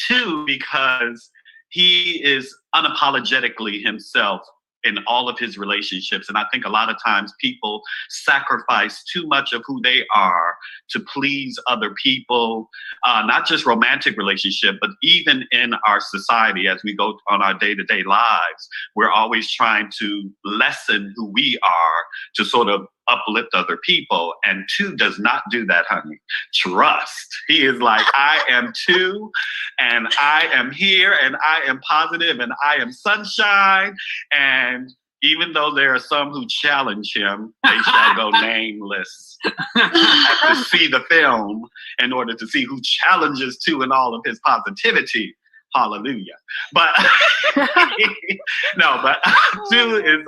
Speaker 8: Two because he is unapologetically himself in all of his relationships. And I think a lot of times people sacrifice too much of who they are to please other people, not just romantic relationship, but even in our society, as we go on our day-to-day lives, we're always trying to lessen who we are to sort of uplift other people. And 2 does not do that, honey. Trust. He is like, I am 2, and I am here, and I am positive, and I am sunshine. And even though there are some who challenge him, they shall go nameless. Have to see the film in order to see who challenges 2 in all of his positivity. Hallelujah. But no, but 2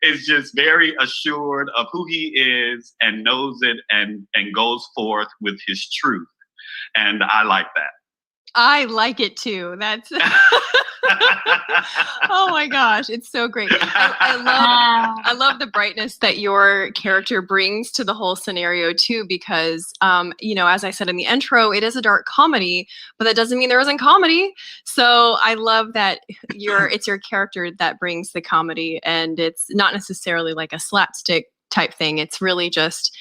Speaker 8: is just very assured of who he is and knows it and goes forth with his truth. And I like that.
Speaker 16: I like it too. That's oh my gosh, it's so great. I love the brightness that your character brings to the whole scenario too, because as I said in the intro, it is a dark comedy, but that doesn't mean there isn't comedy. So I love that it's your character that brings the comedy, and it's not necessarily like a slapstick type thing. It's really just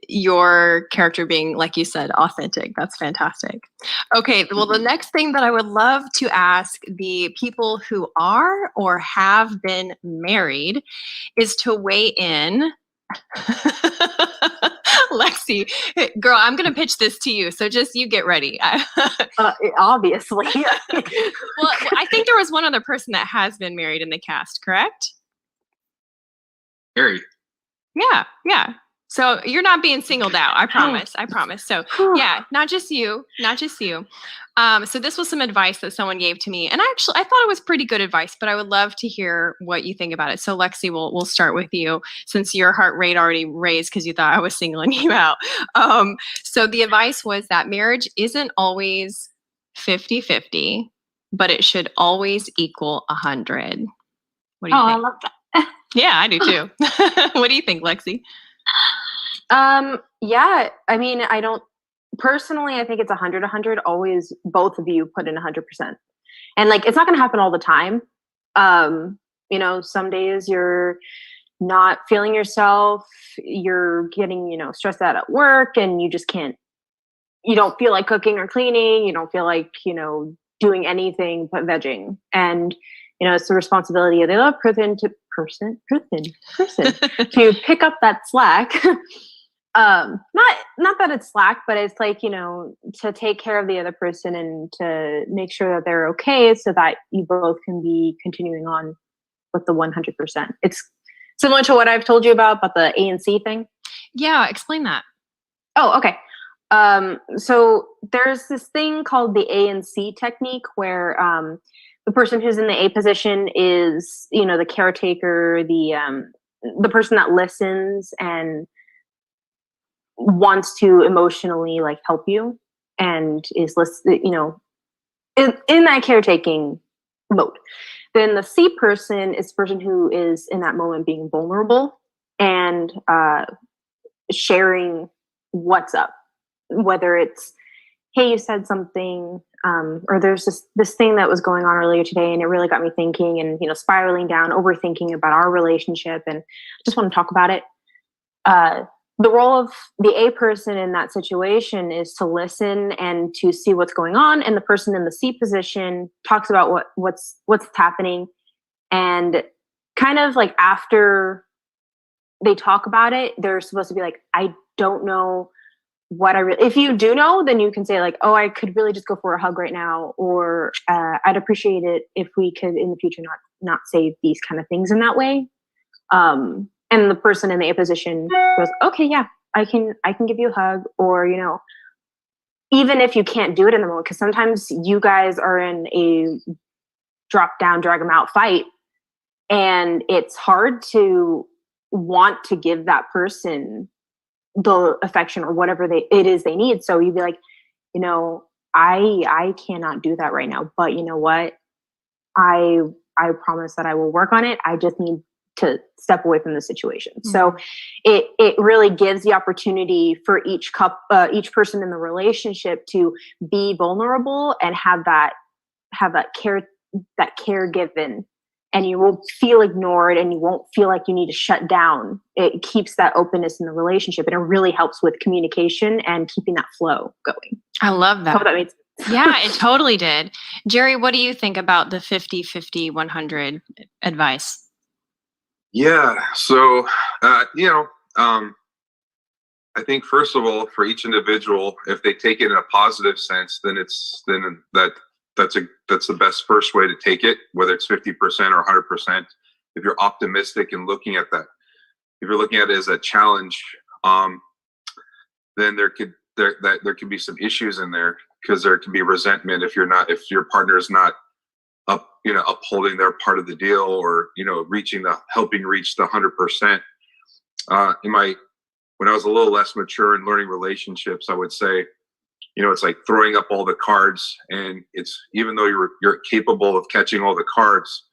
Speaker 16: your character being, like you said, authentic. That's fantastic. Okay, well, the next thing that I would love to ask the people who are or have been married is to weigh in. Lexi, girl, I'm going to pitch this to you, so just you get ready.
Speaker 13: Obviously.
Speaker 16: Well, I think there was one other person that has been married in the cast, correct?
Speaker 1: Harry.
Speaker 16: Yeah. So you're not being singled out. I promise. So yeah, not just you. So this was some advice that someone gave to me, and I thought it was pretty good advice, but I would love to hear what you think about it. So Lexi, we'll start with you, since your heart rate already raised because you thought I was singling you out. So the advice was that marriage isn't always 50-50, but it should always equal 100. What do you think?
Speaker 15: I love that.
Speaker 16: Yeah, I do too. What do you think, Lexi?
Speaker 13: Yeah, I mean, I think it's 100, always both of you put in 100%. And like, it's not going to happen all the time. Some days you're not feeling yourself, you're getting, stressed out at work, and you just you don't feel like cooking or cleaning. You don't feel like, doing anything but vegging. And, it's the responsibility of the other person to pick up that slack. Not that it's slack, but it's like, to take care of the other person and to make sure that they're okay, so that you both can be continuing on with the 100%. It's similar to what I've told you about the ANC thing.
Speaker 16: Yeah, explain that.
Speaker 13: Oh, okay. So there's this thing called the ANC technique, where the person who's in the A position is, the caretaker, the person that listens and wants to emotionally like help you, and is in that caretaking mode. Then the C person is the person who is in that moment being vulnerable and sharing what's up, whether it's, hey, you said something, or there's this thing that was going on earlier today, and it really got me thinking, and spiraling down, overthinking about our relationship, and just want to talk about it. The role of the A person in that situation is to listen and to see what's going on, and the person in the C position talks about what's happening, and kind of like after they talk about it, they're supposed to be like, I don't know what if you do know, then you can say like, oh, I could really just go for a hug right now, or I'd appreciate it if we could in the future not say these kind of things in that way. And the person in the A position goes, okay, yeah, I can give you a hug, or even if you can't do it in the moment, because sometimes you guys are in a drop down, drag them out fight, and it's hard to want to give that person the affection or whatever it is they need. So you'd be like, I cannot do that right now, but you know what? I promise that I will work on it. I just need to step away from the situation. Mm-hmm. So it really gives the opportunity for each person in the relationship to be vulnerable and have that care given, and you won't feel ignored, and you won't feel like you need to shut down. It keeps that openness in the relationship, and it really helps with communication and keeping that flow going.
Speaker 16: I love that.
Speaker 13: Hope that made sense.
Speaker 16: Yeah, it totally did. Jerry, what do you think about the 50-50-100 advice?
Speaker 4: Yeah. So, I think first of all, for each individual, if they take it in a positive sense, then that's the best first way to take it, whether it's 50% or 100%. If you're optimistic and looking at that, if you're looking at it as a challenge, then there could be some issues in there, because there can be resentment if your partner is not upholding their part of the deal, or helping reach the 100%. When I was a little less mature in learning relationships, I would say, it's like throwing up all the cards, and it's, even though you're capable of catching all the cards,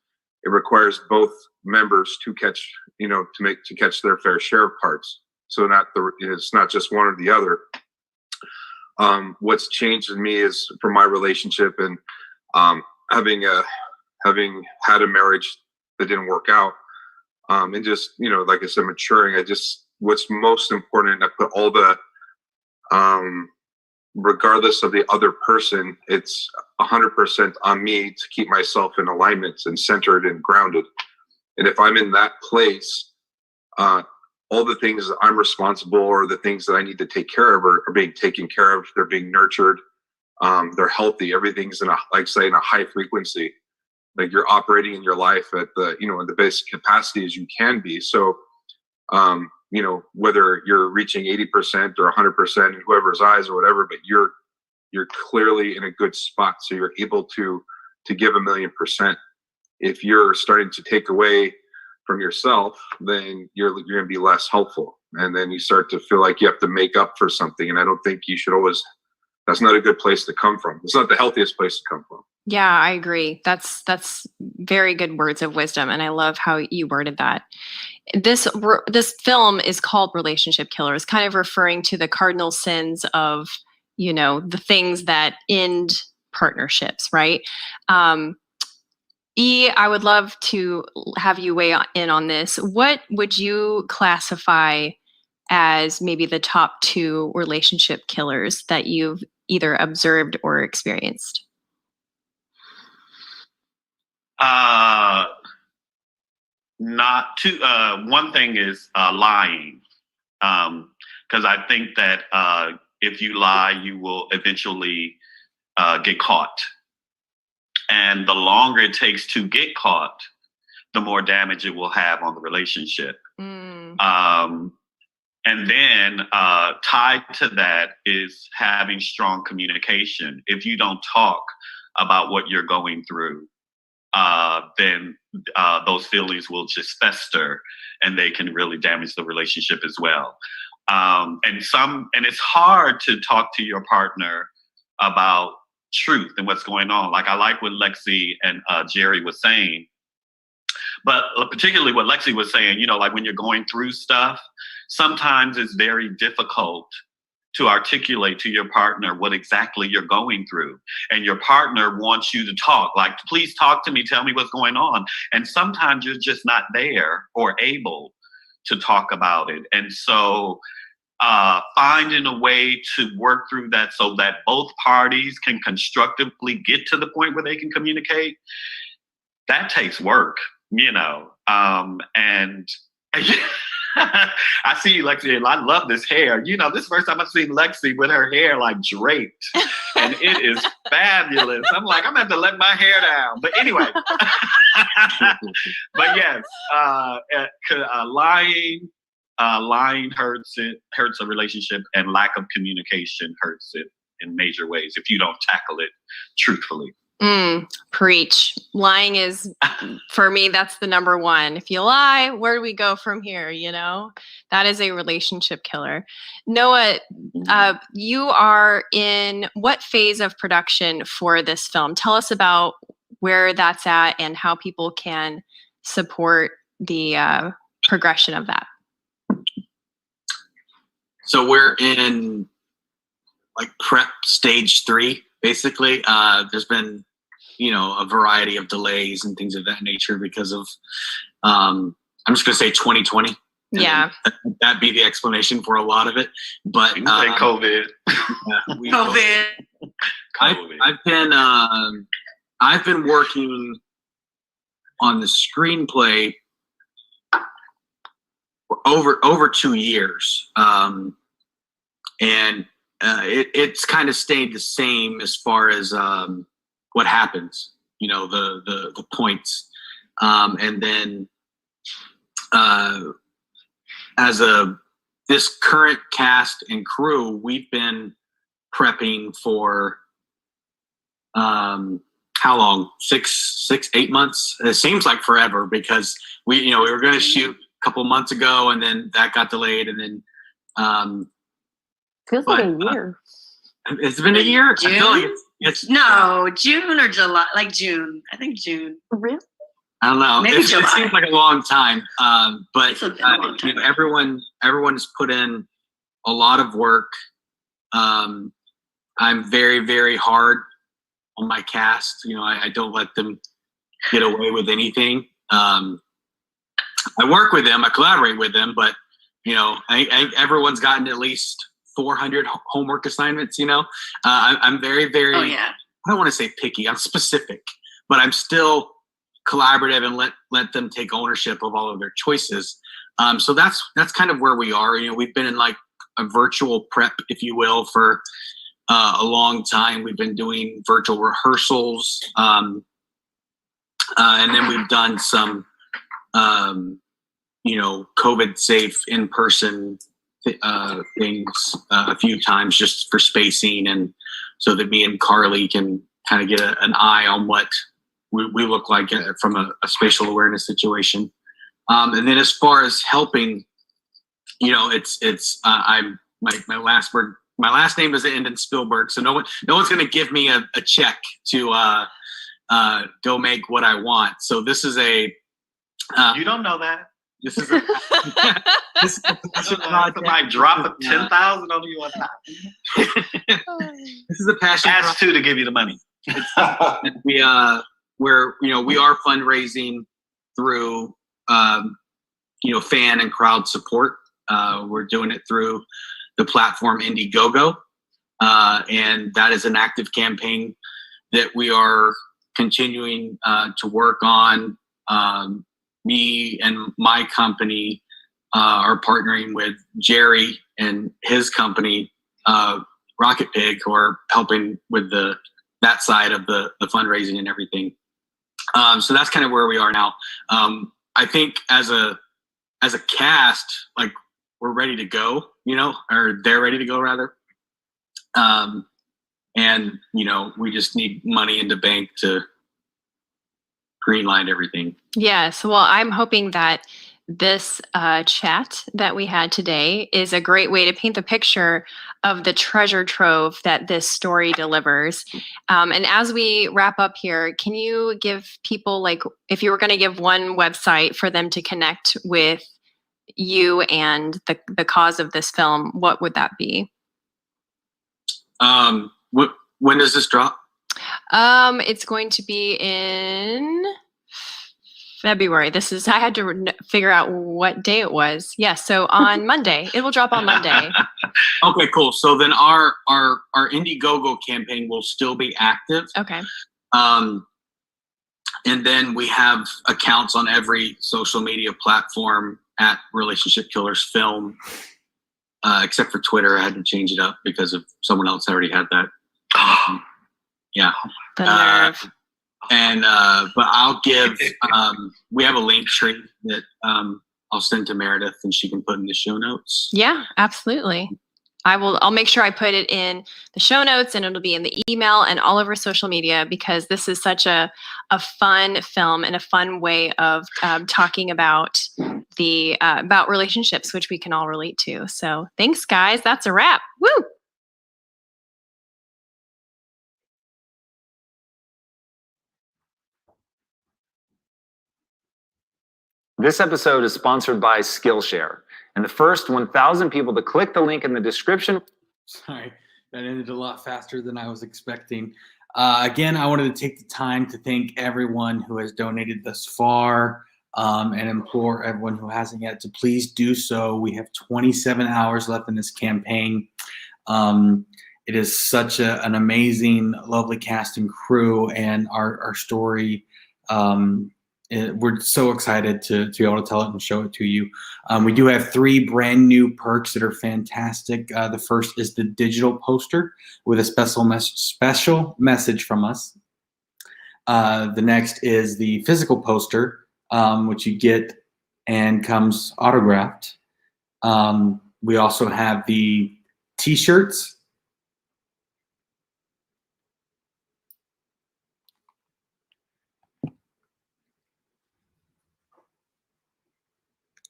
Speaker 4: it requires both members to catch their fair share of cards. So it's not just one or the other. What's changed in me is, for my relationship, and having had a marriage that didn't work out, and just, like I said, maturing. What's most important, I put all the, regardless of the other person, it's 100% on me to keep myself in alignment and centered and grounded. And if I'm in that place, all the things that I'm responsible, or the things that I need to take care of, are being taken care of. They're being nurtured. They're healthy. Everything's in a high frequency. Like, you're operating in your life at the, in the best capacity as you can be. So, whether you're reaching 80% or 100% in whoever's eyes or whatever, but you're clearly in a good spot. So you're able to give 1,000,000%. If you're starting to take away from yourself, then you're going to be less helpful. And then you start to feel like you have to make up for something. And I don't think you should always, that's not a good place to come from. It's not the healthiest place to come from.
Speaker 16: Yeah, I agree. That's very good words of wisdom, and I love how you worded that. This film is called Relationship Killers, kind of referring to the cardinal sins of, the things that end partnerships, right? I would love to have you weigh in on this. What would you classify as maybe the top 2 relationship killers that you've either observed or experienced?
Speaker 8: Not too. One thing is lying, because I think that if you lie, you will eventually get caught, and the longer it takes to get caught, the more damage it will have on the relationship. And then tied to that is having strong communication. If you don't talk about what you're going through, then those feelings will just fester, and they can really damage the relationship as well. And it's hard to talk to your partner about truth and what's going on. Like, I like what Lexi and Jerry was saying, but particularly what Lexi was saying, like, when you're going through stuff, sometimes it's very difficult to articulate to your partner what exactly you're going through. And your partner wants you to talk, like, please talk to me, tell me what's going on. And sometimes you're just not there or able to talk about it. And so finding a way to work through that so that both parties can constructively get to the point where they can communicate, that takes work, and I see Lexi, and I love this hair. This is the first time I've seen Lexi with her hair like draped, and it is fabulous. I'm like, I'm gonna have to let my hair down. But anyway, but yes, lying hurts a relationship, and lack of communication hurts it in major ways if you don't tackle it truthfully.
Speaker 16: Preach. Lying is, for me, that's the number one. If you lie, where do we go from here? That is a relationship killer. Noah, you are in what phase of production for this film? Tell us about where that's at and how people can support the progression of that.
Speaker 10: So we're in like prep stage 3, basically. There's been, a variety of delays and things of that nature because of, I'm just going to say 2020.
Speaker 16: Yeah.
Speaker 10: That'd be the explanation for a lot of it. But
Speaker 8: COVID.
Speaker 10: COVID. I've been working on the screenplay over 2 years, and it's kind of stayed the same as far as what happens. You know, the points, and then as this current cast and crew, we've been prepping for how long? 8 months? It seems like forever, because we were going to shoot a couple months ago, and then that got delayed, and then
Speaker 13: feels like a year.
Speaker 10: It's been a year.
Speaker 14: June?
Speaker 10: I feel like it's
Speaker 14: No, June or July, like June. I think June.
Speaker 13: Really?
Speaker 10: I don't know.
Speaker 14: Maybe
Speaker 10: It
Speaker 14: July.
Speaker 10: seems like a long time, but
Speaker 14: It's been a long time.
Speaker 10: everyone has put in a lot of work. I'm very, very hard on my cast. You know, I don't let them get away with anything. I work with them, I collaborate with them, but you know, everyone's gotten at least 400 homework assignments. You know, I'm very, very.
Speaker 14: Oh yeah.
Speaker 10: I don't want to say picky. I'm specific, but I'm still collaborative and let them take ownership of all of their choices. So that's kind of where we are. You know, we've been in like a virtual prep, if you will, for a long time. We've been doing virtual rehearsals, and then we've done some, you know, COVID safe in-person things a few times, just for spacing, and so that me and Carly can kind of get an eye on what we look like from a spatial awareness situation. And then as far as helping, you know, I'm my last word. My last name is in Spielberg, so no one's going to give me a check to go make what I want. So this is a.
Speaker 8: You don't know that.
Speaker 10: This is a. this is a passion project.
Speaker 8: Somebody drop 10,000 on you one time.
Speaker 10: This is a passion.
Speaker 8: Ask two to give you the money.
Speaker 10: We we are fundraising through fan and crowd support. We're doing it through the platform Indiegogo, and that is an active campaign that we are continuing to work on. Me and my company are partnering with Jerry and his company, Rocket Pig, who are helping with that side of the fundraising and everything. So that's kind of where we are now. I think as a cast, like, we're ready to go, you know, or they're ready to go rather. And you know, we just need money in the bank to greenlight everything.
Speaker 16: Yes. Well, I'm hoping that this chat that we had today is a great way to paint the picture of the treasure trove that this story delivers. And as we wrap up here, can you give people, like, if you were going to give one website for them to connect with you and the cause of this film, what would that be?
Speaker 10: When does this drop?
Speaker 16: It's going to be in February. I had to figure out what day it was. Yeah, so on Monday. It will drop on Monday.
Speaker 10: Okay, cool. So then our Indiegogo campaign will still be active.
Speaker 16: Okay.
Speaker 10: And then we have accounts on every social media platform at Relationship Killers Film, except for Twitter. I had to change it up because of someone else already had that. Yeah.
Speaker 16: The nerve.
Speaker 10: But I'll give, we have a link tree that I'll send to Meredith and she can put in the show notes.
Speaker 16: Yeah, absolutely. I'll make sure I put it in the show notes, and it'll be in the email and all over social media, because this is such a fun film and a fun way of talking about about relationships, which we can all relate to. So thanks, guys. That's a wrap. Woo!
Speaker 17: This episode is sponsored by Skillshare, and the first 1,000 people to click the link in the description.
Speaker 1: Sorry, that ended a lot faster than I was expecting. Again, I wanted to take the time to thank everyone who has donated thus far, and implore everyone who hasn't yet to please do so. We have 27 hours left in this campaign. It is such an amazing, lovely cast and crew, and our story we're so excited to be able to tell it and show it to you. We do have 3 brand new perks that are fantastic. The first is the digital poster with a special message from us. The next is the physical poster, which you get and comes autographed. We also have the t-shirts.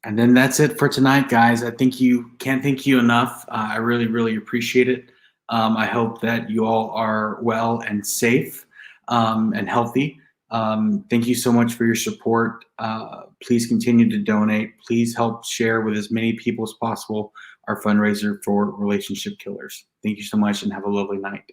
Speaker 1: And then that's it for tonight, guys. I can't thank you enough. I really, really appreciate it. I hope that you all are well and safe and healthy. Thank you so much for your support. Please continue to donate. Please help share with as many people as possible our fundraiser for Relationship Killers. Thank you so much and have a lovely night.